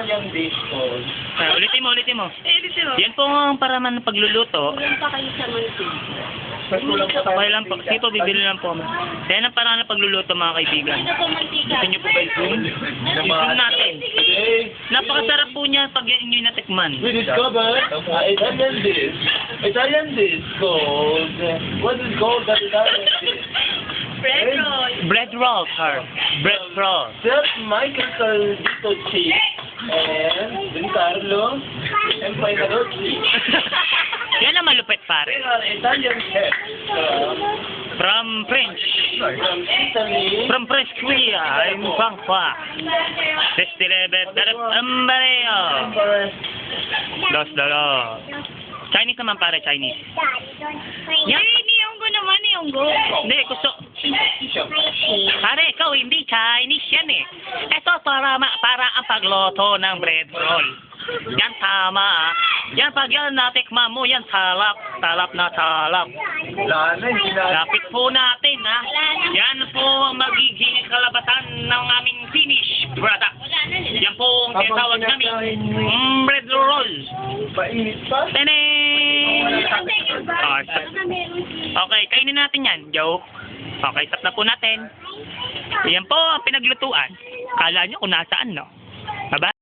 Italian dish called... Ulitin mo. Ulitin mo. Yan po ang paraman ng pagluluto. Kulang pa kayo sa mantika. Kulang pa tayo Okay lang po. Sige po, bibili lang po. Yan ang paraan ng pagluluto mga kaibigan. Ito po mantika. Gusto niyo po ba i-zoom? I-zoom natin. Today, Napakasarap po niya pag inyo natikman. we discovered Italian dish. Italian dish called... what is called that Italian dish? Bread roll. Bread roll, sir. Bread roll. Chef Michael Caldito Cheese and Don Carlo and Painarocci. Yan ang malupit, pare. They are Italian chefs From French. from Italy. From French Korea. I'm Frankfurt. 611. Darap ambareo. Dos dolos. Chinese naman, pare. Chinese. Yan. Niyonggo naman, niyonggo. Hindi, gusto. Pare, ikaw hindi Chinese yan eh. Ito para ang pagluto ng bread roll. Yan tama ah. Yan pag yan natikman mo, yan talap. Talap na talap. Lapit po natin ha. Yan po ang magiging kalabasan ng aming finish product. Yan po ang tinatawag namin bread roll. Painit pa? Tene! Okay, kainin natin yan, joke. Okay, stop na po natin. Yan po ang pinaglutuan. Kala nyo kung nasaan, no? Bye-bye.